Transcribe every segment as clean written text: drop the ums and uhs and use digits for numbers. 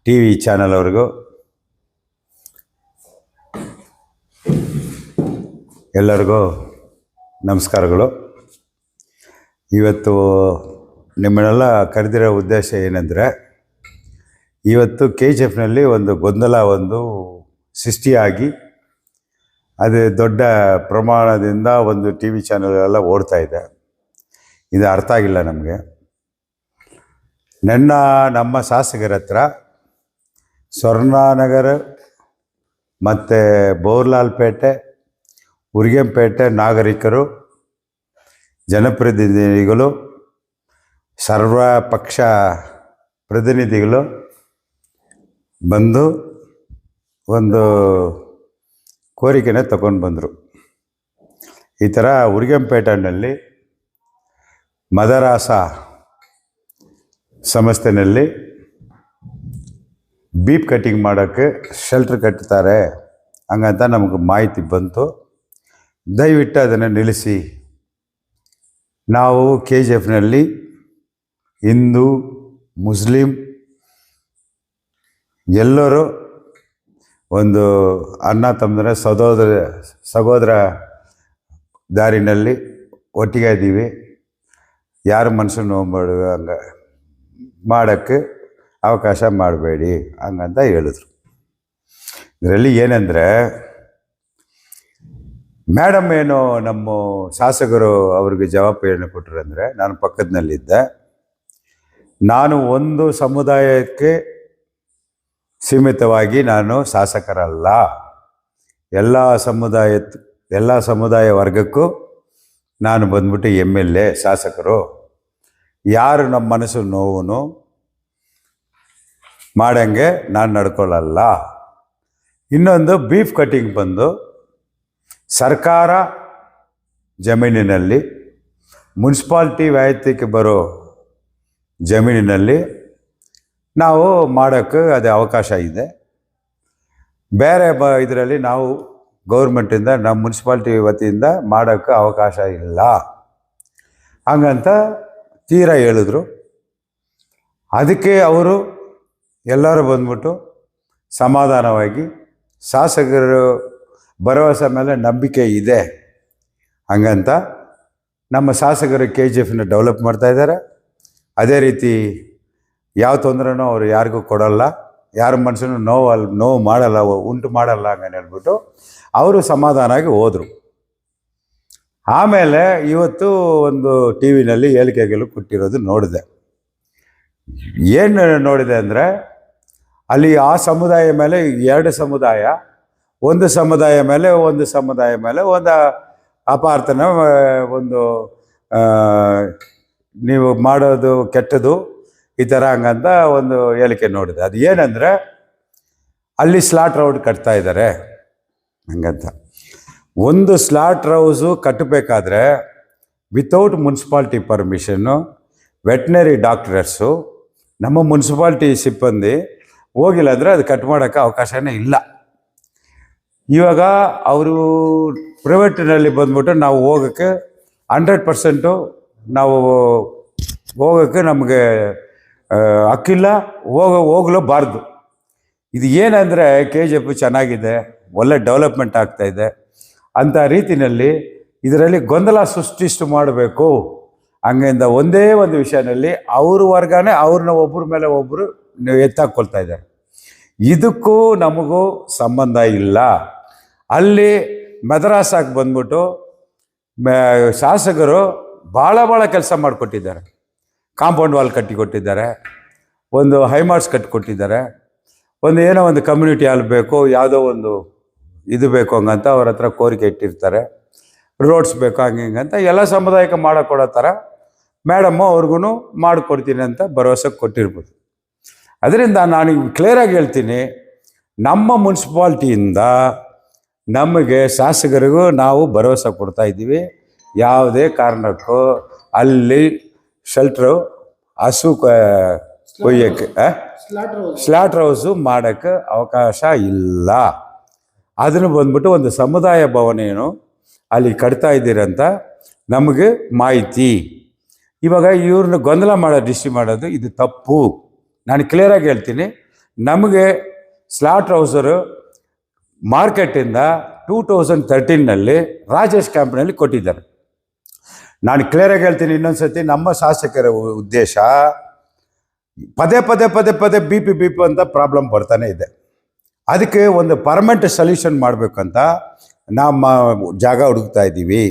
T V channel ಅವ್ರಿಗೂ ಎಲ್ಲರಿಗೂ ನಮಸ್ಕಾರಗಳು. ಇವತ್ತು ನಿಮ್ಮನ್ನೆಲ್ಲ ಕರೆದಿರೋ ಉದ್ದೇಶ ಏನಂದರೆ, ಇವತ್ತು KGFನಲ್ಲಿ ಒಂದು ಗೊಂದಲ ಸೃಷ್ಟಿಯಾಗಿ ಅದು ದೊಡ್ಡ ಪ್ರಮಾಣದಿಂದ ಒಂದು ಟಿ ವಿ ಚಾನಲ್ಗಳೆಲ್ಲ ಓಡ್ತಾ ಇದೆ. ಇದು ಅರ್ಥ ಆಗಿಲ್ಲ ನಮಗೆ. ನಮ್ಮ ಶಾಸಕರ ಹತ್ರ ಸ್ವರ್ಣನಗರ ಮತ್ತು ಬೋರ್ಲಾಲ್ಪೇಟೆ, ಉರ್ಗಂಪೇಟೆ ನಾಗರಿಕರು, ಜನಪ್ರತಿನಿಧಿಗಳು, ಸರ್ವ ಪಕ್ಷ ಪ್ರತಿನಿಧಿಗಳು ಬಂದು ಒಂದು ಕೋರಿಕೆನ ತಗೊಂಡು ಬಂದರು. ಈ ಥರ ಉರ್ಗಂಪೇಟೆನಲ್ಲಿ ಮದರಾಸ ಸಂಸ್ಥೆಯಲ್ಲಿ ಬೀಪ್ ಕಟ್ಟಿಂಗ್ ಮಾಡೋಕ್ಕೆ ಶೆಲ್ಟ್ರ್ ಕಟ್ತಾರೆ ಹಂಗಂತ ನಮಗೆ ಮಾಹಿತಿ ಬಂತು. ದಯವಿಟ್ಟು ಅದನ್ನು ನಿಲ್ಲಿಸಿ. ನಾವು KGFನಲ್ಲಿ ಹಿಂದೂ ಮುಸ್ಲಿಂ ಎಲ್ಲರೂ ಒಂದು ಅಣ್ಣ ತಮ್ಮಂದಿರ ಸಹೋದರ ದಾರಿನಲ್ಲಿ ಒಟ್ಟಿಗೆ ಇದ್ದೀವಿ. ಯಾರು ಮನಸ್ಸನ್ನು ನೋವು ಹಂಗೆ ಮಾಡೋಕ್ಕೆ ಅವಕಾಶ ಮಾಡಬೇಡಿ ಹಂಗಂತ ಹೇಳಿದ್ರು. ಇದರಲ್ಲಿ ಏನಂದರೆ, ಮೇಡಮ್ ಏನು ನಮ್ಮ ಶಾಸಕರು ಅವ್ರಿಗೆ ಜವಾಬು ಏನು ಕೊಟ್ಟರು ಅಂದರೆ, ನಾನು ಪಕ್ಕದಲ್ಲಿದ್ದೆ. ನಾನು ಒಂದು ಸಮುದಾಯಕ್ಕೆ ಸೀಮಿತವಾಗಿ ನಾನು ಶಾಸಕರಲ್ಲ, ಎಲ್ಲ ಸಮುದಾಯ ವರ್ಗಕ್ಕೂ ನಾನು ಬಂದ್ಬಿಟ್ಟು MLA ಶಾಸಕರು. ಯಾರು ನಮ್ಮ ಮನಸ್ಸು ನೋವು ಮಾಡಂಗೆ ನಾನು ನಡ್ಕೊಳ್ಳಲ್ಲ. ಇನ್ನೊಂದು ಬೀಫ್ ಕಟ್ಟಿಂಗ್ ಬಂದು ಸರ್ಕಾರ ಜಮೀನಿನಲ್ಲಿ, ಮುನ್ಸಿಪಾಲ್ಟಿ ವ್ಯಾಪ್ತಿಗೆ ಬರೋ ಜಮೀನಿನಲ್ಲಿ ನಾವು ಮಾಡೋಕ್ಕೆ ಅದು ಅವಕಾಶ ಇದೆ. ಬೇರೆ ಇದರಲ್ಲಿ ನಾವು ಗೌರ್ಮೆಂಟಿಂದ ನಮ್ಮ ಮುನ್ಸಿಪಾಲ್ಟಿ ವತಿಯಿಂದ ಮಾಡೋಕ್ಕೆ ಅವಕಾಶ ಇಲ್ಲ ಹಂಗಂತ ತೀರಾ ಹೇಳಿದ್ರು. ಅದಕ್ಕೆ ಅವರು ಎಲ್ಲರೂ ಬಂದ್ಬಿಟ್ಟು ಸಮಾಧಾನವಾಗಿ, ಶಾಸಕರು ಭರವಸೆ ಮೇಲೆ ನಂಬಿಕೆ ಇದೆ ಹಂಗಂತ ನಮ್ಮ ಶಾಸಕರು KGFನ ಡೆವಲಪ್ ಮಾಡ್ತಾಯಿದ್ದಾರೆ. ಅದೇ ರೀತಿ ಯಾವ ತೊಂದರೆನೂ ಅವರು ಯಾರಿಗೂ ಕೊಡಲ್ಲ, ಯಾರ ಮನಸ್ಸನ್ನು ನೋವು ಮಾಡಲ್ಲ, ಉಂಟು ಮಾಡಲ್ಲ ಹಂಗಂತ ಹೇಳ್ಬಿಟ್ಟು ಅವರು ಸಮಾಧಾನವಾಗಿ ಹೋದರು. ಆಮೇಲೆ ಇವತ್ತು ಒಂದು ಟಿ ವಿನಲ್ಲಿ ಹೇಳಿಕೆಗಳು ಕೊಟ್ಟಿರೋದು ನೋಡಿದೆ. ಏನು ನೋಡಿದೆ ಅಂದರೆ, ಅಲ್ಲಿ ಆ ಸಮುದಾಯ ಮೇಲೆ ಎರಡು ಸಮುದಾಯ, ಒಂದು ಸಮುದಾಯ ಮೇಲೆ ಒಂದು ಅಪಾರ್ಥನ ನೀವು ಮಾಡೋದು ಕೆಟ್ಟದು ಈ ಥರ ಹಂಗಂತ ಒಂದು ಹೇಳಿಕೆ ನೋಡಿದೆ. ಅದು ಏನಂದರೆ, ಅಲ್ಲಿ ಸ್ಲಾಟ್ ಹೌಸ್ ಕಟ್ತಾ ಇದ್ದಾರೆ ಹಂಗಂತ. ಒಂದು ಸ್ಲಾಟ್ ಹೌಸು ಕಟ್ಟಬೇಕಾದ್ರೆ without municipality permission veterinary doctors, ನಮ್ಮ ಮುನ್ಸಿಪಾಲ್ಟಿ ಸಿಬ್ಬಂದಿ ಹೋಗಿಲ್ಲ ಅಂದರೆ ಅದು ಕಟ್ ಮಾಡೋಕ್ಕೆ ಅವಕಾಶನೇ ಇಲ್ಲ. ಇವಾಗ ಅವರು ಪ್ರೈವೇಟಿನಲ್ಲಿ ಬಂದ್ಬಿಟ್ಟು ನಾವು ಹೋಗೋಕ್ಕೆ 100% ನಾವು ಹೋಗೋಕ್ಕೆ ನಮಗೆ ಹಕ್ಕಿಲ್ಲ, ಹೋಗಲೂಬಾರ್ದು. ಇದು ಏನಂದರೆ, KGF ಚೆನ್ನಾಗಿದೆ, ಒಳ್ಳೆ ಡೆವಲಪ್ಮೆಂಟ್ ಆಗ್ತಾಯಿದೆ ಅಂಥ ರೀತಿಯಲ್ಲಿ ಇದರಲ್ಲಿ ಗೊಂದಲ ಸೃಷ್ಟಿಷ್ಟು ಮಾಡಬೇಕು ಹಂಗಿಂದ ಒಂದೇ ಒಂದು ವಿಷಯದಲ್ಲಿ ಅವ್ರ ವರ್ಗನೇ ಅವ್ರನ್ನ ಒಬ್ಬರ ಮೇಲೆ ಒಬ್ಬರು ಎತ್ತಾಕೊಳ್ತಾ ಇದ್ದಾರೆ. ಇದಕ್ಕೂ ನಮಗೂ ಸಂಬಂಧ ಇಲ್ಲ. ಅಲ್ಲಿ ಮದ್ರಾಸಾಗೆ ಬಂದ್ಬಿಟ್ಟು ಶಾಸಕರು ಭಾಳ ಕೆಲಸ ಮಾಡಿಕೊಟ್ಟಿದ್ದಾರೆ. ಕಾಂಪೌಂಡ್ ವಾಲ್ ಕಟ್ಟಿಕೊಟ್ಟಿದ್ದಾರೆ, ಒಂದು ಹೈಮಾರ್ಟ್ಸ್ ಕಟ್ಟಿಕೊಟ್ಟಿದ್ದಾರೆ, ಏನೋ ಒಂದು ಕಮ್ಯುನಿಟಿ ಹಾಲ್ ಬೇಕು, ಯಾವುದೋ ಒಂದು ಇದು ಬೇಕು ಹಂಗಂತ ಅವ್ರ ಹತ್ರ ಕೋರಿಕೆ ಇಟ್ಟಿರ್ತಾರೆ. ರೋಡ್ಸ್ ಬೇಕು ಹಂಗಂತ ಎಲ್ಲ ಸಮುದಾಯಕ್ಕೆ ಮಾಡೋಕ್ಕೊಡೋ ಥರ ಮೇಡಮ್ಮು ಅವ್ರಿಗೂ ಮಾಡಿಕೊಡ್ತೀನಿ ಅಂತ ಭರವಸೆ ಕೊಟ್ಟಿರ್ಬೋದು. ಅದರಿಂದ ನಾನು ಕ್ಲಿಯರಾಗಿ ಹೇಳ್ತೀನಿ, ನಮ್ಮ ಮುನ್ಸಿಪಾಲ್ಟಿಯಿಂದ ನಮಗೆ ಶಾಸಕರಿಗೂ ನಾವು ಭರವಸೆ ಕೊಡ್ತಾ ಇದ್ದೀವಿ. ಯಾವುದೇ ಕಾರಣಕ್ಕೂ ಅಲ್ಲಿ ಶೆಲ್ಟ್ರು ಹಸು ಕೊಯ್ಯೋಕ್ಕೆ ಸ್ಲಾಟ್ ಹೌಸು ಮಾಡೋಕ್ಕೆ ಅವಕಾಶ ಇಲ್ಲ. ಅದನ್ನು ಬಂದ್ಬಿಟ್ಟು ಒಂದು ಸಮುದಾಯ ಭವನೇನು ಅಲ್ಲಿ ಕಟ್ತಾ ಇದ್ದೀರಂತ ನಮಗೆ ಮಾಹಿತಿ. ಇವಾಗ ಇವ್ರನ್ನ ಗೊಂದಲ ಡಿಸ್ಟ್ರಿ ಮಾಡೋದು ಇದು ತಪ್ಪು. ನಾನು ಕ್ಲಿಯರಾಗಿ ಹೇಳ್ತೀನಿ, ನಮಗೆ ಸ್ಲಾಟರ್ ಹೌಸರು ಮಾರ್ಕೆಟಿಂದ 2013ನಲ್ಲಿ ರಾಜೇಶ್ ಕ್ಯಾಂಪ್ನಲ್ಲಿ ಕೊಟ್ಟಿದ್ದಾರೆ. ನಾನು ಕ್ಲಿಯರಾಗಿ ಹೇಳ್ತೀನಿ ಇನ್ನೊಂದು ಸತಿ, ನಮ್ಮ ಶಾಸಕರ ಉದ್ದೇಶ ಪದೇ ಪದೇ ಪದೇ ಪದೇ ಬಿ ಪಿ ಅಂತ ಪ್ರಾಬ್ಲಮ್ ಬರ್ತಾನೆ ಇದೆ. ಅದಕ್ಕೆ ಒಂದು ಪರ್ಮನೆಂಟ್ ಸೊಲ್ಯೂಷನ್ ಮಾಡಬೇಕಂತ ನಮ್ಮ ಜಾಗ ಹುಡುಕ್ತಾ ಇದ್ದೀವಿ.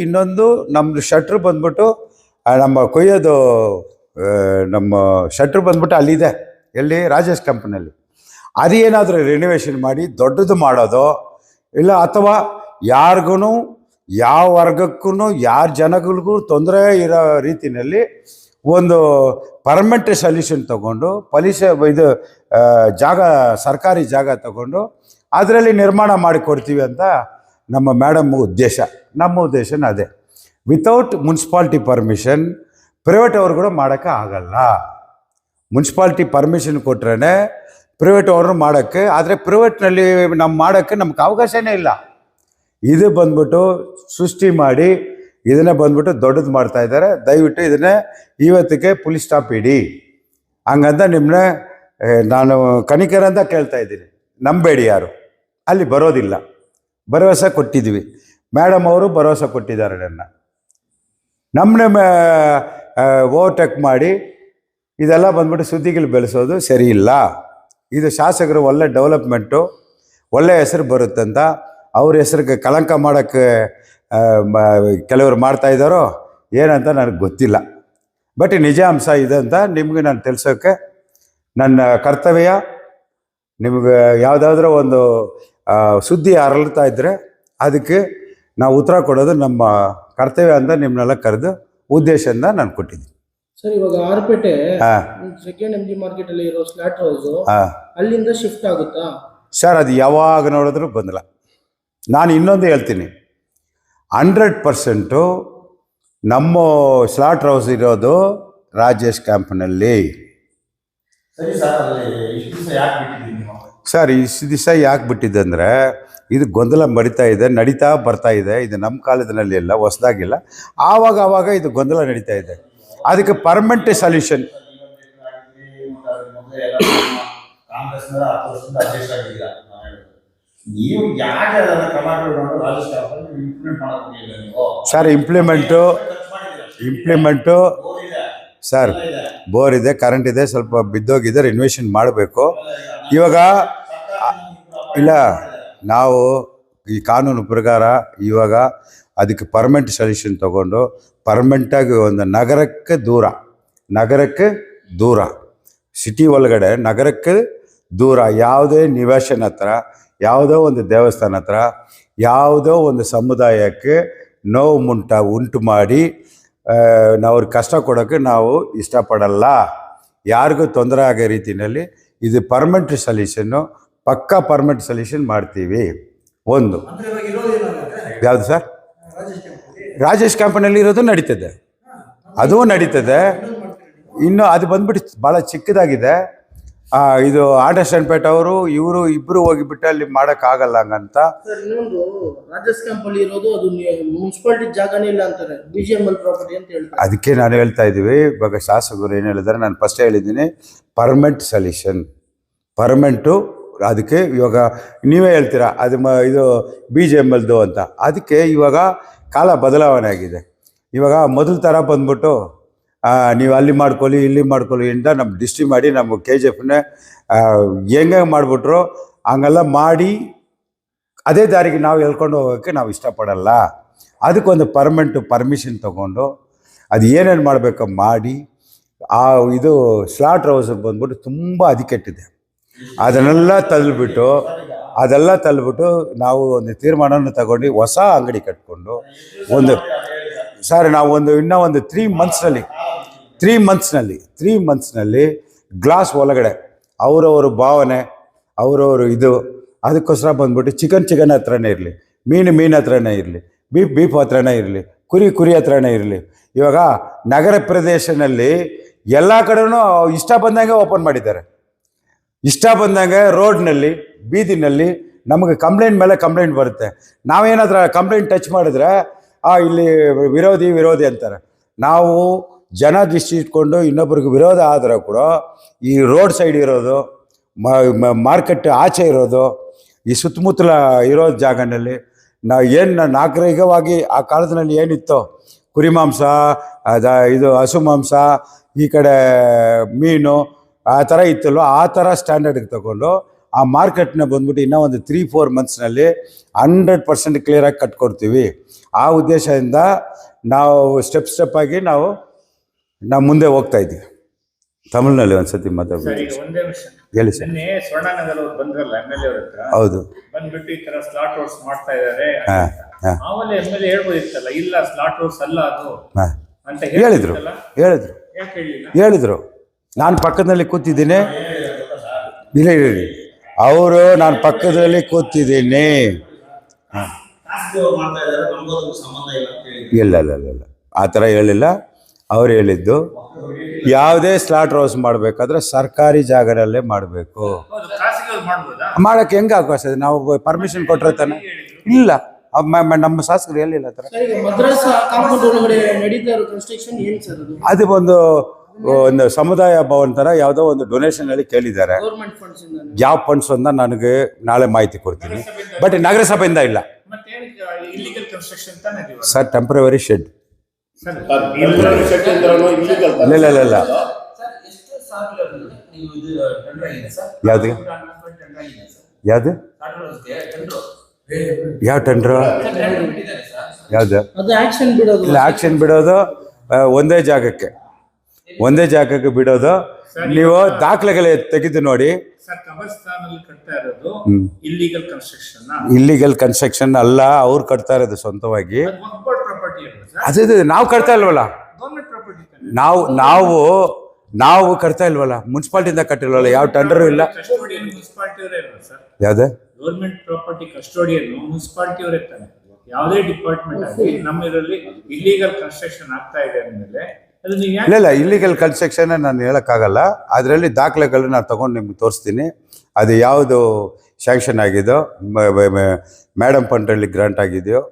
ಇನ್ನೊಂದು ನಮ್ಮ ಶಟ್ರ್ ಬಂದ್ಬಿಟ್ಟು ನಮ್ಮ ಕೊಯ್ಯೋದು ನಮ್ಮ ಶಟ್ರ್ ಬಂದ್ಬಿಟ್ಟು ಅಲ್ಲಿದೆ, ಎಲ್ಲಿ ರಾಜೇಶ್ ಕಂಪ್ನಿಯಲ್ಲಿ. ಅದೇನಾದರೂ ರಿನೋವೇಷನ್ ಮಾಡಿ ದೊಡ್ಡದು ಮಾಡೋದು ಇಲ್ಲ, ಅಥವಾ ಯಾರಿಗೂ ಯಾವ ವರ್ಗಕ್ಕೂ ಯಾರ ಜನಗಳಿಗೂ ತೊಂದರೆ ಇರೋ ರೀತಿಯಲ್ಲಿ ಒಂದು ಪರ್ಮನೆಂಟ್ ಸೊಲ್ಯೂಷನ್ ತಗೊಂಡು ಇದು ಜಾಗ, ಸರ್ಕಾರಿ ಜಾಗ ತಗೊಂಡು ಅದರಲ್ಲಿ ನಿರ್ಮಾಣ ಮಾಡಿಕೊಡ್ತೀವಿ ಅಂತ ನಮ್ಮ ಮೇಡಮ್ ಉದ್ದೇಶ. ನಮ್ಮ ಉದ್ದೇಶನ ಅದೇ. ವಿತೌಟ್ ಮುನ್ಸಿಪಾಲ್ಟಿ ಪರ್ಮಿಷನ್ ಪ್ರೈವೇಟ್ ಅವ್ರು ಕೂಡ ಮಾಡೋಕ್ಕೆ ಆಗಲ್ಲ. ಮುನ್ಸಿಪಾಲ್ಟಿ ಪರ್ಮಿಷನ್ ಕೊಟ್ರೇ ಪ್ರೈವೇಟ್ ಅವ್ರನ್ನ ಮಾಡೋಕ್ಕೆ, ಆದರೆ ಪ್ರೈವೇಟ್ನಲ್ಲಿ ಮಾಡೋಕ್ಕೆ ನಮ್ಗೆ ಅವಕಾಶನೇ ಇಲ್ಲ. ಇದು ಬಂದ್ಬಿಟ್ಟು ಸೃಷ್ಟಿ ಮಾಡಿ ಇದನ್ನೇ ಬಂದ್ಬಿಟ್ಟು ದೊಡ್ಡದು ಮಾಡ್ತಾ ಇದ್ದಾರೆ. ದಯವಿಟ್ಟು ಇದನ್ನೇ ಇವತ್ತಿಗೆ ಫುಲ್ ಸ್ಟಾಪ್ ಇಡಿ. ಹಂಗಂತ ನಿಮ್ಮನ್ನ ನಾನು ಕನಿಕರಂತ ಕೇಳ್ತಾ ಇದ್ದೀನಿ. ನಂಬೇಡಿ, ಯಾರು ಅಲ್ಲಿ ಬರೋದಿಲ್ಲ. ಭರವಸೆ ಕೊಟ್ಟಿದ್ವಿ, ಮೇಡಮ್ ಅವರು ಭರವಸೆ ಕೊಟ್ಟಿದ್ದಾರೆ. ನಮ್ಮನ್ನೇ ಓವರ್ಟೇಕ್ ಮಾಡಿ ಇದೆಲ್ಲ ಬಂದ್ಬಿಟ್ಟು ಸುದ್ದಿಗಳು ಬೆಳೆಸೋದು ಸರಿ ಇಲ್ಲ. ಇದು ಶಾಸಕರು ಒಳ್ಳೆ ಡೆವಲಪ್ಮೆಂಟು, ಒಳ್ಳೆ ಹೆಸರು ಬರುತ್ತಂತ ಅವ್ರ ಹೆಸರಿಗೆ ಕಳಂಕ ಮಾಡೋಕ್ಕೆ ಕೆಲವರು ಮಾಡ್ತಾ ಇದ್ದಾರೋ ಏನಂತ ನನಗೆ ಗೊತ್ತಿಲ್ಲ. ಬಟ್ ನಿಜ ಅಂಶ ಇದೆ ಅಂತ ನಿಮಗೆ ನಾನು ತಿಳಿಸೋಕ್ಕೆ ನನ್ನ ಕರ್ತವ್ಯ. ನಿಮಗೆ ಯಾವುದಾದ್ರೂ ಒಂದು ಸುದ್ದಿ ಹರಳ್ತಾ ಇದ್ದರೆ ಅದಕ್ಕೆ ನಾವು ಉತ್ತರ ಕೊಡೋದು ನಮ್ಮ ಕರ್ತವ್ಯ ಅಂತ ನಿಮ್ಮನ್ನೆಲ್ಲ ಕರೆದು ಉದ್ದೇಶದಿಂದ ನಾನು ಕೊಟ್ಟಿದ್ದೀನಿ. ಸರ್, ಇವಾಗ ಆರ್ಪೇಟೆ ಸೆಕೆಂಡ್ MG ಮಾರ್ಕೆಟ್ ಅಲ್ಲಿ ಇರೋ ಸ್ಲಾಟರ್ ಹೌಸ್ ಅಲ್ಲಿಂದ ಶಿಫ್ಟ್ ಆಗುತ್ತಾ ಸರ್? ಅದು ಯಾವಾಗ ನೋಡಿದ್ರು ಗೊಂದಲ. ನಾನು ಇನ್ನೊಂದು ಹೇಳ್ತೀನಿ, 100% ನಮ್ಮ ಸ್ಲಾಟರ್ ಹೌಸ್ ಇರೋದು ರಾಜೇಶ್ ಕ್ಯಾಂಪ್ನಲ್ಲಿ. ಸರ್, ಇಷ್ಟು ದಿವಸ ಯಾಕೆ ಬಿಟ್ಟಿದ್ದೆ ಅಂದರೆ, ಇದು ಗೊಂದಲ ನಡೀತಾ ಬರ್ತಾ ಇದೆ. ಇದು ನಮ್ಮ ಕಾಲದಲ್ಲಿ ಎಲ್ಲ ಹೊಸದಾಗಿಲ್ಲ. ಆವಾಗ ಇದು ಗೊಂದಲ ನಡೀತಾ ಇದೆ. ಅದಕ್ಕೆ permanent solution sir. Implement sir, bore ಇದೆ, ಕರೆಂಟ್ ಇದೆ, ಸ್ವಲ್ಪ ಬಿದ್ದೋಗಿದೆ, ರಿನೋವೇಷನ್ ಮಾಡಬೇಕು. ಇವಾಗ ಇಲ್ಲ, ನಾವು ಈ ಕಾನೂನು ಪ್ರಕಾರ ಇವಾಗ ಅದಕ್ಕೆ ಪರ್ಮನೆಂಟ್ ಸೊಲ್ಯೂಷನ್ ತಗೊಂಡು ಪರ್ಮನೆಂಟಾಗಿ ಒಂದು ನಗರಕ್ಕೆ ದೂರ ಸಿಟಿ ಒಳಗಡೆ ನಗರಕ್ಕೆ ದೂರ, ಯಾವುದೇ ನಿವೇಶನ ಹತ್ರ, ಯಾವುದೋ ಒಂದು ದೇವಸ್ಥಾನ ಹತ್ರ, ಯಾವುದೋ ಒಂದು ಸಮುದಾಯಕ್ಕೆ ನೋವು ಉಂಟು ಮಾಡಿ ಅವ್ರಿಗೆ ಕಷ್ಟ ಕೊಡೋಕ್ಕೆ ನಾವು ಇಷ್ಟಪಡಲ್ಲ. ಯಾರಿಗೂ ತೊಂದರೆ ಆಗೋ ರೀತಿಯಲ್ಲಿ ಇದು ಪರ್ಮನೆಂಟ್ ಸೊಲ್ಯೂಷನ್ನು, ಪಕ್ಕಾ ಪರ್ಮನೆಂಟ್ ಸೊಲ್ಯೂಷನ್ ಮಾಡ್ತೀವಿ. ಒಂದು ಯಾವುದು ಸರ್? ರಾಜೇಶ್ ಕ್ಯಾಂಪ್ನಲ್ಲಿ ಇರೋದು ನಡೀತದೆ, ಅದೂ ನಡೀತದೆ. ಇನ್ನು ಅದು ಬಂದ್ಬಿಟ್ಟು ಭಾಳ ಚಿಕ್ಕದಾಗಿದೆ. ಇದು ಆಂಡರ್ಸ್ಟ್ಯಾಂಡ್ಪೇಟ್ ಅವರು ಇಬ್ಬರು ಹೋಗಿಬಿಟ್ಟು ಅಲ್ಲಿ ಮಾಡೋಕ್ಕಾಗಲ್ಲ ಹಂಗಂತ. ಇನ್ನೊಂದು ರಾಜೇಶ್ ಕ್ಯಾಂಪಲ್ಲಿ ಇರೋದು ಅದು ಮುನ್ಸಿಪಾಲಿಟಿ ಜಾಗನೇ ಇಲ್ಲ ಅಂತಾರೆ, BGML ಪ್ರಾಪರ್ಟಿ ಅಂತ ಹೇಳ್ತಾರೆ. ಅದಕ್ಕೆ ನಾನು ಹೇಳ್ತಾ ಇದ್ದೀವಿ, ಇವಾಗ ಶಾಸಕರು ಏನು ಹೇಳಿದ್ದಾರೆ, ನಾನು ಫಸ್ಟ್ ಹೇಳಿದ್ದೀನಿ ಪರ್ಮನೆಂಟ್ ಸೊಲ್ಯೂಷನ್. ಪರ್ಮನೆಂಟು ಅದಕ್ಕೆ ಇವಾಗ ನೀವೇ ಹೇಳ್ತೀರಾ ಅದು ಇದು BGMLದು ಅಂತ. ಅದಕ್ಕೆ ಇವಾಗ ಕಾಲ ಬದಲಾವಣೆ ಆಗಿದೆ. ಇವಾಗ ಮೊದಲ ಥರ ಬಂದ್ಬಿಟ್ಟು ನೀವು ಅಲ್ಲಿ ಮಾಡ್ಕೊಳ್ಳಿ ಇಲ್ಲಿ ಮಾಡ್ಕೊಳ್ಳಿ ಅಂತ ನಮ್ಮ ಡಿಸ್ಟ್ರಿ ಮಾಡಿ ನಮ್ಮ KGFನೇ ಹೆಂಗೆ ಮಾಡಿಬಿಟ್ರು ಹಂಗೆಲ್ಲ ಮಾಡಿ ಅದೇ ದಾರಿಗೆ ನಾವು ಹೇಳ್ಕೊಂಡು ಹೋಗೋಕ್ಕೆ ನಾವು ಇಷ್ಟಪಡಲ್ಲ. ಅದಕ್ಕೊಂದು ಪರ್ಮಿಷನ್ ತೊಗೊಂಡು ಅದು ಏನೇನು ಮಾಡಬೇಕೋ ಮಾಡಿ ಇದು ಸ್ಲಾಟರ್ ಹೌಸ್ ಬಂದ್ಬಿಟ್ಟು ತುಂಬ ಅದಕ್ಕೆಟ್ಟಿದೆ. ಅದೆಲ್ಲ ತಳ್ಳಿಬಿಟ್ಟು ನಾವು ಒಂದು ತೀರ್ಮಾನವನ್ನು ತಗೊಂಡು ಹೊಸ ಅಂಗಡಿ ಕಟ್ಕೊಂಡು ನಾವು ಇನ್ನೂ ಒಂದು 3 ಮಂತ್ಸ್ನಲ್ಲಿ ಗ್ಲಾಸ್ ಒಳಗಡೆ ಅವರವರು ಭಾವನೆ ಅವರವರು ಅದಕ್ಕೋಸ್ಕರ ಬಂದ್ಬಿಟ್ಟು ಚಿಕನ್ ಹತ್ರನೇ ಇರಲಿ, ಮೀನು ಹತ್ರನೇ ಇರಲಿ, ಬೀಫ್ ಹತ್ರನೇ ಇರಲಿ, ಕುರಿ ಹತ್ರನೇ ಇರಲಿ. ಇವಾಗ ನಗರ ಪ್ರದೇಶದಲ್ಲಿ ಎಲ್ಲ ಕಡೆನೂ ಇಷ್ಟ ಬಂದಂಗೆ ಓಪನ್ ಮಾಡಿದ್ದಾರೆ. ಇಷ್ಟ ಬಂದಂಗೆ ರೋಡ್ನಲ್ಲಿ ಬೀದಿನಲ್ಲಿ ನಮಗೆ ಕಂಪ್ಲೇಂಟ್ ಮೇಲೆ ಕಂಪ್ಲೇಂಟ್ ಬರುತ್ತೆ. ನಾವೇನಾದ್ರೂ ಕಂಪ್ಲೇಂಟ್ ಟಚ್ ಮಾಡಿದ್ರೆ ಇಲ್ಲಿ ವಿರೋಧಿ ಅಂತಾರೆ. ನಾವು ಜನ ದೃಷ್ಟಿ ಇಟ್ಕೊಂಡು ಇನ್ನೊಬ್ರಿಗೆ ವಿರೋಧ ಆದರೂ ಕೂಡ ಈ ರೋಡ್ ಸೈಡ್ ಇರೋದು, ಮಾರ್ಕೆಟ್ ಆಚೆ ಇರೋದು, ಈ ಸುತ್ತಮುತ್ತಲ ಇರೋ ಜಾಗನಲ್ಲಿ ನಾವು ಏನು ನಾಗರಿಕವಾಗಿ ಆ ಕಾಲದಲ್ಲಿ ಏನಿತ್ತೋ ಕುರಿ ಮಾಂಸ, ಇದು ಹಸು ಮಾಂಸ, ಈ ಕಡೆ ಮೀನು ಆ ಥರ ಇತ್ತಲ್ವ, ಆ ಥರ ಸ್ಟ್ಯಾಂಡರ್ಡ್ಗೆ ತಗೊಂಡು ಆ ಮಾರ್ಕೆಟ್ನ ಬಂದ್ಬಿಟ್ಟು ಇನ್ನೂ ಒಂದು 3-4 ಮಂತ್ಸ್ನಲ್ಲಿ 100% ಕ್ಲಿಯರಾಗಿ ಕಟ್ಕೊಡ್ತೀವಿ. ಆ ಉದ್ದೇಶದಿಂದ ನಾವು ಸ್ಟೆಪ್ ಆಗಿ ನಾವು ಮುಂದೆ ಹೋಗ್ತಾ ಇದ್ದೀವಿ. ತಮಿಳ್ನಲ್ಲಿ ಒಂದ್ಸತಿ ಮಾತಾಡ್ಬೋದು. ಒಂದೇ ನಿಮಿಷ ಹೇಳಿ ಸರ್. ನಿನ್ನೆ ಸ್ವರ್ಣನಗರ ಅವ್ರು ಬಂದ್ರಲ್ಲ MLA ಅವ್ರ ಹತ್ರ, ಹೌದು, ಬಂದ್ಬಿಟ್ಟು ಈ ತರ ಸ್ಲಾಟ್ ಹೌಸ್ ಮಾಡ್ತಾ ಇದಾರೆ. ಹಾಂ ಹಾಂ ಆಮೇಲೆ MLA ಹೇಳ್ಬೋದಿತ್ತಲ್ಲ, ಇಲ್ಲ ಸ್ಲಾಟ್ ಹೌಸ್ ಅಲ್ಲ ಅದು ಹಾಂ ಅಂತ ಹೇಳಿದ್ರು. ಯಾಕೆ ಹೇಳಿಲ್ಲ? ಹೇಳಿದ್ರು. ನಾನು ಪಕ್ಕದಲ್ಲಿ ಕೂತಿದ್ದೀನಿ. ಇಲ್ಲ ಅವರು ನಾನು ಪಕ್ಕದಲ್ಲಿ ಕೂತಿದ್ದೀನಿ. ಇಲ್ಲ ಆ ಥರ ಹೇಳಿಲ್ಲ. ಅವ್ರು ಹೇಳಿದ್ದು ಯಾವುದೇ ಸ್ಲಾಟರ್ ಹೌಸ್ ಮಾಡಬೇಕಾದ್ರೆ ಸರ್ಕಾರಿ ಜಾಗದಲ್ಲೇ ಮಾಡಬೇಕು. ಮಾಡೋಕ್ಕೆ ಹೆಂಗೆ ಅವಕಾಶ ಇದೆ? ನಾವು ಪರ್ಮಿಷನ್ ಕೊಟ್ಟರೆ ತಾನೆ. ಇಲ್ಲ, ನಮ್ಮ ಶಾಸಕರು ಹೇಳಿಲ್ಲ ಆ ಥರ. ಮದ್ರಾಸ್ ಕಾಂಪೌಂಡ್ ಒಳಗಡೆ ನಡೀತಾ ಇರೋ ಕನ್ಸ್ಟ್ರಕ್ಷನ್ ಏನು ಸರ್ ಅದು? ಅದು ಒಂದು ಸಮುದಾಯ ಭವನ ಥರ ಯಾವುದೋ ಒಂದು ಡೊನೇಷನಲ್ಲಿ ಕೇಳಿದ್ದಾರೆ. ಗೌರ್ಮೆಂಟ್ ಫಂಡ್ಸ್ ಇಂದ ಯಾವ ಫಂಡ್ಸ್ ಅಂತ ನನಗೆ ನಾಳೆ ಮಾಹಿತಿ ಕೊಡ್ತೀನಿ. ಬಟ್ ನಗರಸಭೆಯಿಂದ ಇಲ್ಲ ಸರ್. Temporary shed. ಇಲ್ಲ ಯಾವುದು ಯಾವುದು ಯಾವ ಟೆಂಡ್ರು ಯಾವುದು? ಅದು ಆಕ್ಷನ್ ಬಿಡೋದು. ಇಲ್ಲ, ಆಕ್ಷನ್ ಬಿಡೋದು ಒಂದೇ ಜಾಗಕ್ಕೆ ಬಿಡೋದು. ನೀವು ದಾಖಲೆಗಳು ತೆಗೆದು ನೋಡಿ. ಇಲ್ಲಿಗಲ್ ಕನ್ಸ್ಟ್ರಕ್ಷನ್ ಅಲ್ಲ, ಅವ್ರು ಕಟ್ತಾ ಇರೋದು ಸ್ವಂತವಾಗಿ. ಅದೇ ನಾವು ಕಟ್ತಾ ಇಲ್ವಲ್ಲ, ನಾವು ಕಟ್ತಾ ಇಲ್ವಲ್ಲ, ಮುನ್ಸಿಪಾಲ್ಟಿಯಿಂದ ಕಟ್ಟಿಲ್ವಲ್ಲ, ಯಾವ ಟೆಂಡರು ಇಲ್ಲ. ಯಾವ್ದು ಗೌರ್ಮೆಂಟ್ ಪ್ರಾಪರ್ಟಿ ಕಸ್ಟೋಡಿಯನ್ ಮುನ್ಸಿಪಾಲಿಟಿ ಅವರೇ ತಾನೆ. ಯಾವುದೇ ಡಿಪಾರ್ಟ್ಮೆಂಟ್ ಆಗಿ ನಮ್ಮ ಇದರಲ್ಲಿ ಇಲ್ಲಿಗಲ್ ಕನ್ಸ್ಟ್ರಕ್ಷನ್ ಆಗ್ತಾ ಇದೆ ಅಂದಮೇಲೆ ಇಲ್ಲ, ಇಲ್ಲಿಗಲ್ ಕನ್ಸ್ಟ್ರಕ್ಷನ್ ನಾನು ಹೇಳೋಕ್ಕಾಗಲ್ಲ. ಅದರಲ್ಲಿ ದಾಖಲೆಗಳು ನಾನು ತೊಗೊಂಡು ನಿಮ್ಗೆ ತೋರಿಸ್ತೀನಿ. ಅದು ಯಾವುದು ಸ್ಯಾಂಕ್ಷನ್ ಆಗಿದೋ, ಮೇಡಮ್ ಫಂಡ್ರಲ್ಲಿ ಗ್ರಾಂಟ್ ಆಗಿದೆಯೋ,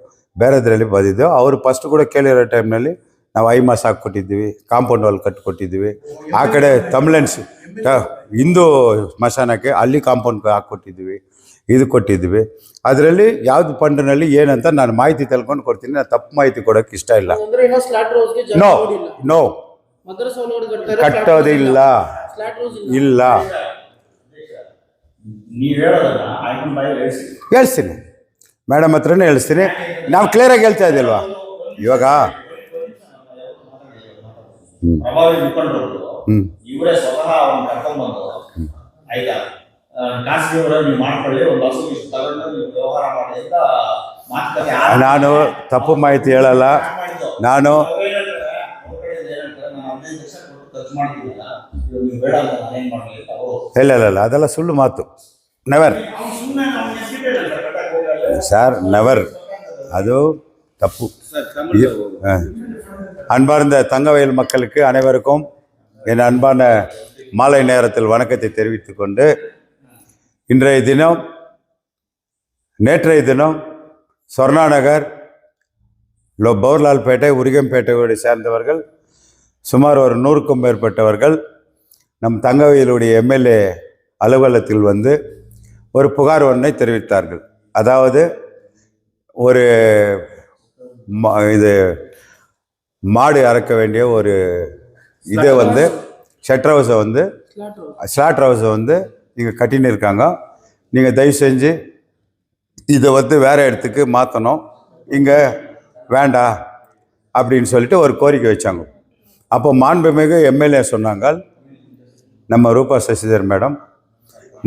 ಬೇರೆದ್ರಲ್ಲಿ ಬಂದಿದ್ದೆಯೋ, ಅವರು ಫಸ್ಟ್ ಕೂಡ ಕೇಳಿರೋ ಟೈಮ್ನಲ್ಲಿ ನಾವು ಐಮಾಸ್ ಹಾಕ್ಕೊಟ್ಟಿದ್ದೀವಿ, ಕಾಂಪೌಂಡ್ ವಾಲ್ ಕಟ್ಕೊಟ್ಟಿದ್ದೀವಿ. ಆ ಕಡೆ ತಮಿಳನ್ಸ್ ಹಿಂದೂ ಸ್ಮಶಾನಕ್ಕೆ ಅಲ್ಲಿ ಕಾಂಪೌಂಡ್ ಹಾಕ್ಕೊಟ್ಟಿದ್ದೀವಿ, ಇದು ಕೊಟ್ಟಿದ್ದೀವಿ. ಅದರಲ್ಲಿ ಯಾವ್ದು ಫಂಡ್ನಲ್ಲಿ ಏನಂತ ನಾನು ಮಾಹಿತಿ ತಿಳ್ಕೊಂಡು ಕೊಡ್ತೀನಿ. ನಾನು ತಪ್ಪು ಮಾಹಿತಿ ಕೊಡೋಕ್ಕೆ ಇಷ್ಟ ಇಲ್ಲ. ನೋ ಕಟ್ಟೋದಿಲ್ಲ, ಇಲ್ಲ. ಹೇಳ್ತೀನಿ, ಮೇಡಮ್ ಹತ್ರನೇ ಹೇಳಿಸ್ತೀನಿ. ನಾವು ಕ್ಲಿಯರಾಗಿ ಹೇಳ್ತಾ ಇದ್ದೀಲ್ವಾ ಇವಾಗ? ಇವರೇ ಸ್ವತಃ ಅವ್ರನ್ನ ಕರ್ಕೊಂಡ್ಬಂದು ಆಯ್ತಾ ಖಾಸಗಿ ನೀವು ಮಾಡ್ಕೊಳ್ಳಿ, ಒಂದು ಹಸು ಇಷ್ಟು ತಗೊಂಡು ನೀವು ವ್ಯವಹಾರ ಮಾಡಿ ಅಂತ ಮಾತುಕತೆ. ನಾನು ತಪ್ಪು ಮಾಹಿತಿ ಹೇಳಲ್ಲ. ನಾನು ಇಲ್ಲ, ಅದೆಲ್ಲ ಸುಳ್ಳು ಮಾತು. Never sir, never. அது தப்பு. அன்பார்ந்த தங்கவயல் மக்களுக்கு அனைவருக்கும் என் அன்பான மாலை நேரத்தில் வணக்கத்தை தெரிவித்துக் கொண்டு, நேற்றைய தினம் சொர்ணாநகர், பவர்லால்பேட்டை, உரிகம்பேட்டையோடு சேர்ந்தவர்கள் சுமார் ஒரு 100க்கும் மேற்பட்டவர்கள் நம் தங்கவயலுடைய MLA அலுவலகத்தில் வந்து ஒரு புகார் ஒன்றை தெரிவித்தார்கள். அதாவது ஒரு இது மாடு அறக்க வேண்டிய ஒரு இதை வந்து ஸ்லாட்டர் ஹவுஸை வந்து நீங்கள் கட்டின்னு இருக்காங்க. நீங்கள் தயவு செஞ்சு இதை வந்து வேறு இடத்துக்கு மாற்றணும், இங்கே வேண்டாம் அப்படின்னு சொல்லிட்டு ஒரு கோரிக்கை வச்சாங்க. அப்போ மாண்புமிகு MLA சொன்னாங்க, நம்ம ரூபா சசிதர் மேடம்,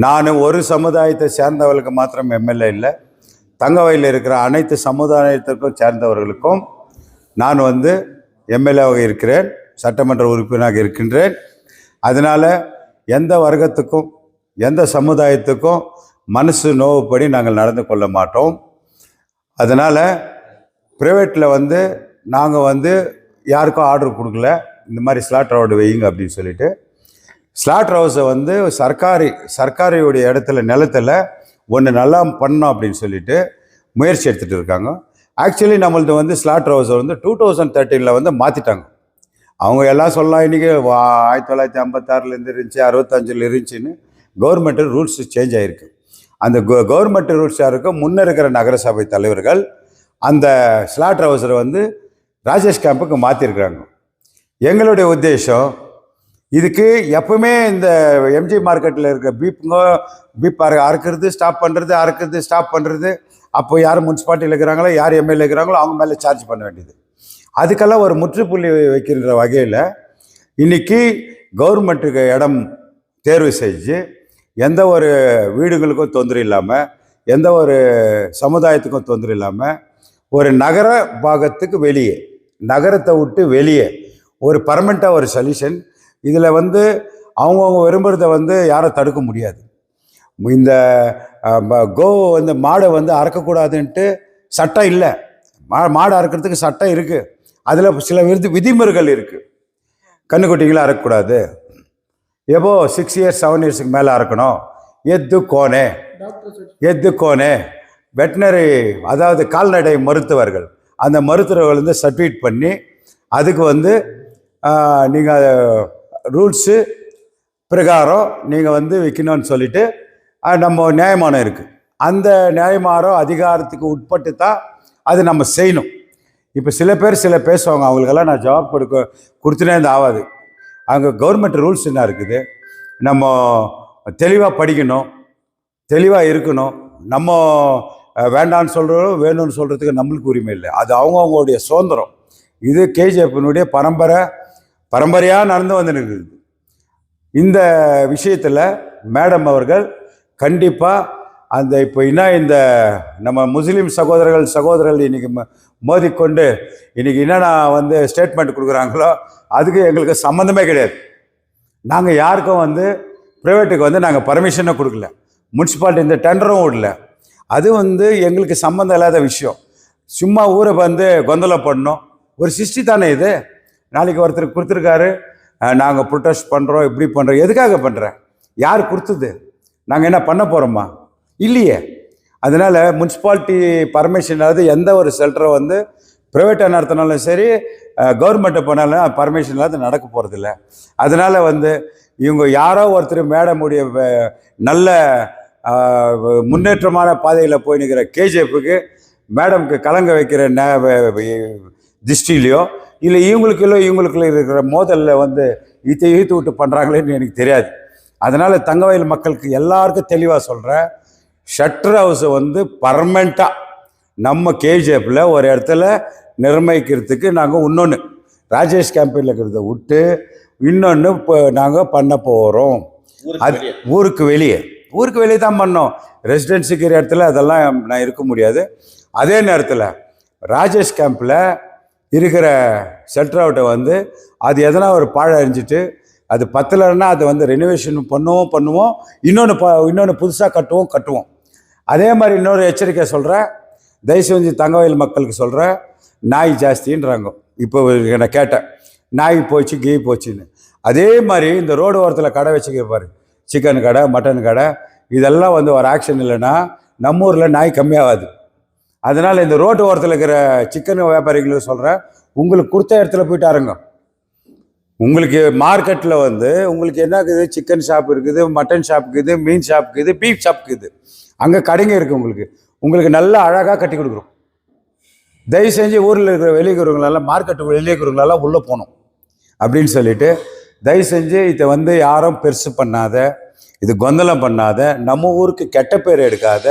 நான் ஒரு சமுதாயத்தை சேர்ந்தவர்களுக்கு மாத்திரம் MLA இல்லை, தங்கவயலில் இருக்கிற அனைத்து சமுதாயத்திற்கும் சேர்ந்தவர்களுக்கும் நான் வந்து MLAவாக இருக்கிறேன், சட்டமன்ற உறுப்பினராக இருக்கின்றேன். அதனால் எந்த வர்க்கத்துக்கும் எந்த சமுதாயத்துக்கும் மனசு நோவுப்படி நாங்கள் நடந்து கொள்ள மாட்டோம். அதனால் ப்ரைவேட்டில் வந்து நாங்கள் வந்து யாருக்கும் ஆர்டர் கொடுக்கல, இந்த மாதிரி ஸ்லாட்டர் ரோடு வையுங்க அப்படின்னு சொல்லிட்டு. ஸ்லாட்டர் ஹவுஸை வந்து சர்க்காரியுடைய இடத்துல நிலத்தில் ஒன்று நல்லா பண்ணோம் அப்படின்னு சொல்லிட்டு முயற்சி எடுத்துகிட்டு இருக்காங்க. ஆக்சுவலி நம்மள்ட்ட வந்து ஸ்லாட்டர் ஹவுஸை வந்து 2013 வந்து மாற்றிட்டாங்க. அவங்க எல்லாம் சொல்லலாம் இன்றைக்கி 1956 இருந்துச்சு, 65 இருந்துச்சுன்னு கவர்மெண்ட்டு ரூல்ஸ் சேஞ்ச் ஆகிருக்கு. அந்த கவர்மெண்ட் ரூல்ஸ் யாருக்கு முன்னே இருக்கிற நகரசபை தலைவர்கள் அந்த ஸ்லாட்டர் ஹவுஸரை வந்து ராஜேஷ் கேம்புக்கு மாற்றிருக்கிறாங்க. எங்களுடைய உத்தேசம் இதுக்கு எப்பவுமே இந்த எம்ஜி மார்க்கெட்டில் இருக்கிற பீப் அறுக்கிறது ஸ்டாப் பண்ணுறது அப்போ யார் முனிசிபாலிட்டியில் இருக்கிறாங்களோ யார் எம்எல்ஏ இருக்கிறாங்களோ அவங்க மேலே சார்ஜ் பண்ண வேண்டியது. அதுக்கெல்லாம் ஒரு முற்றுப்புள்ளி வைக்கின்ற வகையில் இன்றைக்கி கவர்மெண்ட்டுக்கு இடம் தேர்வு செஞ்சு எந்த ஒரு வீடுகளுக்கும் தொந்தரவு இல்லாமல், எந்த ஒரு சமுதாயத்துக்கும் தொந்தரவு இல்லாமல், ஒரு நகர பாகத்துக்கு வெளியே, நகரத்தை விட்டு வெளியே ஒரு பர்மனெண்ட்டாக ஒரு சொல்யூஷன். இதில் வந்து அவங்கவுங்க விரும்புகிறத வந்து யாரும் தடுக்க முடியாது. இந்த வந்து மாடை வந்து அறக்கக்கூடாதுன்ட்டு சட்டம் இல்லை. மாடை அறுக்கிறதுக்கு சட்டம் இருக்குது. அதில் சில விதிமுறைகள் இருக்குது. கண்ணுக்குட்டிகளை அறக்கக்கூடாது, எப்போ 6 இயர்ஸ் 7 இயர்ஸுக்கு மேலே அறுக்கணும், எத்து கோனே வெட்டினரி, அதாவது கால்நடை மருத்துவர்கள், அந்த மருத்துவர்கள் வந்து சர்டிஃபிகேட் பண்ணி அதுக்கு வந்து நீங்கள் ரூல்ஸு பிரகாரம் நீங்கள் வந்து விற்கணும்னு சொல்லிட்டு நம்ம நியாயமானம் இருக்குது. அந்த நியாயமானம் அதிகாரத்துக்கு உட்பட்டு தான் அது நம்ம செய்யணும். இப்போ சில பேர் பேசுவாங்க, அவங்களுக்கெல்லாம் நான் ஜவாப் கொடுத்துனே இருந்து ஆகாது. அங்கே கவர்மெண்ட் ரூல்ஸ் என்ன இருக்குது, நம்ம தெளிவாக படிக்கணும், தெளிவாக இருக்கணும். நம்ம வேண்டான்னு சொல்கிறோம், வேணும்னு சொல்கிறதுக்கு நம்மளுக்கு உரிமை இல்லை. அது அவங்கவுங்களுடைய சுதந்திரம். இது கேஜிஎஃப்னுடைய பரம்பரையாக நடந்து வந்துருக்குது. இந்த விஷயத்தில் மேடம் அவர்கள் கண்டிப்பாக அந்த இப்போ இந்த நம்ம முஸ்லீம் சகோதரர்கள் இன்றைக்கி மோதிக்கொண்டு இன்றைக்கி என்னென்ன வந்து ஸ்டேட்மெண்ட் கொடுக்குறாங்களோ அதுக்கு எங்களுக்கு சம்மந்தமே கிடையாது. நாங்கள் யாருக்கும் வந்து ப்ரைவேட்டுக்கு வந்து நாங்கள் பர்மிஷனை கொடுக்கல, முனிசிபாலிட்டி இந்த டெண்டரும் விடல. அது வந்து எங்களுக்கு சம்மந்தம் இல்லாத விஷயம். சும்மா ஊரை வந்து கொந்தளம் பண்ணணும், ஒரு சிருஷ்டி தானே இது. நாளைக்கு ஒருத்தர் கொடுத்துருக்காரு, நாங்கள் ப்ரொட்டஸ்ட் பண்ணுறோம், இப்படி பண்ணுறோம். எதுக்காக பண்ணுறேன்? யார் கொடுத்தது? நாங்கள் என்ன பண்ண போகிறோமா? இல்லையே. அதனால் முனிசிபாலிட்டி பர்மிஷன் இல்லாத எந்த ஒரு ஷெல்டரை வந்து ப்ரைவேட்டாக நடத்தினாலும் சரி, கவர்மெண்ட்டை போனாலும் பர்மிஷன் இல்லாத நடக்க போகிறதில்ல. அதனால் வந்து இவங்க யாரோ ஒருத்தர் மேடமுடைய நல்ல முன்னேற்றமான பாதையில் போய் நிற்கிற கேஜிஎஃப்புக்கு மேடம்க்கு கலங்க வைக்கிற திருஷ்டிலையோ இல்லை இவங்களுக்குள்ள இருக்கிற மோதலில் வந்து ஈத்து விட்டு பண்ணுறாங்களேன்னு எனக்கு தெரியாது. அதனால் தங்கவயல் மக்களுக்கு எல்லாருக்கும் தெளிவாக சொல்கிறேன், ஷட்டர் ஹவுஸை வந்து பர்மனெண்ட்டாக நம்ம கேஜிஎஃப்பில் ஒரு இடத்துல நிர்ணயிக்கிறதுக்கு நாங்கள் இன்னொன்று ராஜேஷ் கேம்பெயினில் இருக்கிறத விட்டு இன்னொன்று இப்போ நாங்கள் பண்ண போகிறோம். அது ஊருக்கு வெளியே தான் பண்ணோம். ரெசிடென்சிக்கிற இடத்துல அதெல்லாம் நான் இருக்க முடியாது. அதே நேரத்தில் ராஜேஷ் கேம்பில் இருக்கிற ஷெல்டர் அவுட்டை வந்து அது எதனா ஒரு பாழ அரிஞ்சிட்டு அது பத்தலைன்னா அதை வந்து ரெனோவேஷன் பண்ணுவோம், இன்னொன்று புதுசாக கட்டுவோம். அதே மாதிரி இன்னொரு எச்சரிக்கை சொல்கிறேன், தயவு செஞ்சு தங்கவயல் மக்களுக்கு சொல்கிறேன், நாய் ஜாஸ்தின்றாங்க. இப்போ நான் கேட்டேன், நாய் போச்சு கீ போச்சுன்னு. அதே மாதிரி இந்த ரோடு ஓரத்தில் கடை வச்சுக்கிருப்பாரு, சிக்கன் கடை, மட்டன் கடை, இதெல்லாம் வந்து ஒரு ஆக்ஷன் இல்லைன்னா நம்ம ஊரில் நாய் கம்மியாகாது. அதனால் இந்த ரோட்டு ஓரத்தில் இருக்கிற சிக்கன் வியாபாரிகளுக்கு சொல்கிறேன், உங்களுக்கு கொடுத்த இடத்துல போயிட்டு அருங்க. உங்களுக்கு மார்க்கெட்டில் வந்து உங்களுக்கு என்ன இருக்குது, சிக்கன் ஷாப் இருக்குது, மட்டன் ஷாப் இருக்குது, மீன் ஷாப் இருக்குது, பீஃப் ஷாப் இருக்குது, அங்கே கடைங்க இருக்குது. உங்களுக்கு நல்லா அழகாக கட்டி கொடுக்குறோம். தயவு செஞ்சு ஊரில் இருக்கிற வெளியேக்கிறவங்களெல்லாம், மார்க்கெட்டு வெளியேக்கிறவங்களெல்லாம் உள்ளே போகணும் அப்படின்னு சொல்லிட்டு, தயவு செஞ்சு இதை வந்து யாரும் பெருசு பண்ணாத, இது கொந்தளம் பண்ணாத, நம்ம ஊருக்கு கெட்ட பேர் எடுக்காத,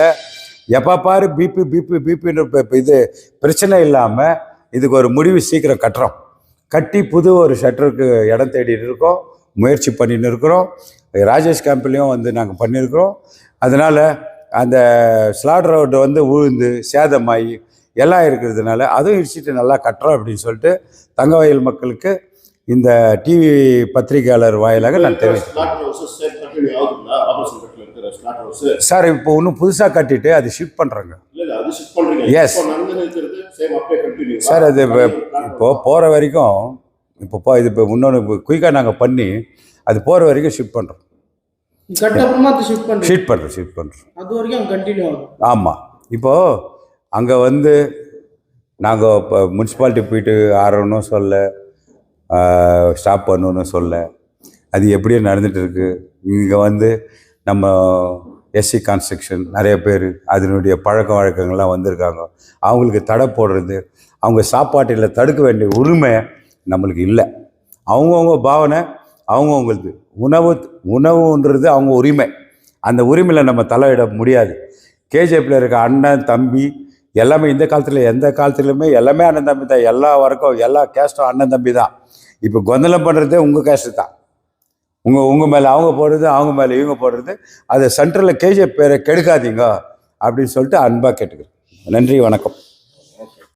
எப்போ பாரு பிபின்ற இது பிரச்சனை இல்லாமல் இதுக்கு ஒரு முடிவு சீக்கிரம் கட்டி புது ஒரு ஷட்டருக்கு இடம் தேடிட்டு இருக்கோம், முயற்சி பண்ணின்னு இருக்கிறோம். ராஜேஷ் கேம்ப்லேயும் வந்து நாங்கள் பண்ணியிருக்கிறோம். அதனால் அந்த ஸ்லாட் ரோடு வந்து விழுந்து சேதமாகி எல்லாம் இருக்கிறதுனால அதுவும் இடிச்சிட்டு நல்லா கட்டுறோம் அப்படின்னு சொல்லிட்டு தங்கவயல் மக்களுக்கு இந்த டிவி பத்திரிகையாளர் வாயிலாக நான் தெரிவித்தேன். சார் இப்போ இன்னும் புதுசாக கட்டிட்டு அது ஷிஃப்ட் பண்ணுறாங்க. எஸ் சார், அது இப்போ போகிற வரைக்கும் இது இப்போ இன்னொன்று குயிக்காக நாங்கள் பண்ணி அது போகிற வரைக்கும் ஷிஃப்ட் பண்ணுறோம். ஷிஃப்ட் பண்ணுறோம். ஆமாம். இப்போது அங்கே வந்து நாங்கள் இப்போ முனிசிபாலிட்டி போயிட்டு ஆறணும் சொல்ல, ஸ்டாப் பண்ணணும்னு சொல்ல, அது எப்படியோ நடந்துகிட்டு இருக்கு. இங்கே வந்து நம்ம எஸ்சி கான்ஸ்ட்ரக்ஷன் நிறைய பேர் அதனுடைய பழக்க வழக்கங்கள்லாம் வந்திருக்காங்க. அவங்களுக்கு தடை போடுறது, அவங்க சாப்பாட்டில் தடுக்க வேண்டிய உரிமை நம்மளுக்கு இல்லை. அவங்கவுங்க பாவனை அவங்கவுங்களுது. உணவுன்றது அவங்க உரிமை. அந்த உரிமையில் நம்ம தலையிட முடியாது. கேஜிஎஃப்பில் இருக்க அண்ணன் தம்பி எல்லாமே இந்த காலத்தில் எந்த காலத்துலையுமே எல்லாமே அண்ணன் தம்பி தான். எல்லா வரைக்கும் எல்லா கேஸ்ட்டும் அண்ணன் தம்பி தான். இப்போ கொந்தளம் பண்ணுறதே உங்கள் கேஸ்ட்டு தான். உங்கள் மேலே அவங்க போடுறது, அவங்க மேலே இவங்க போடுறது. அதை சென்ட்ரலில் கேஜிஎஃப் பேரை கெடுக்காதீங்க அப்படின்னு சொல்லிட்டு அன்பாக கேட்டுக்கிறேன். நன்றி, வணக்கம்.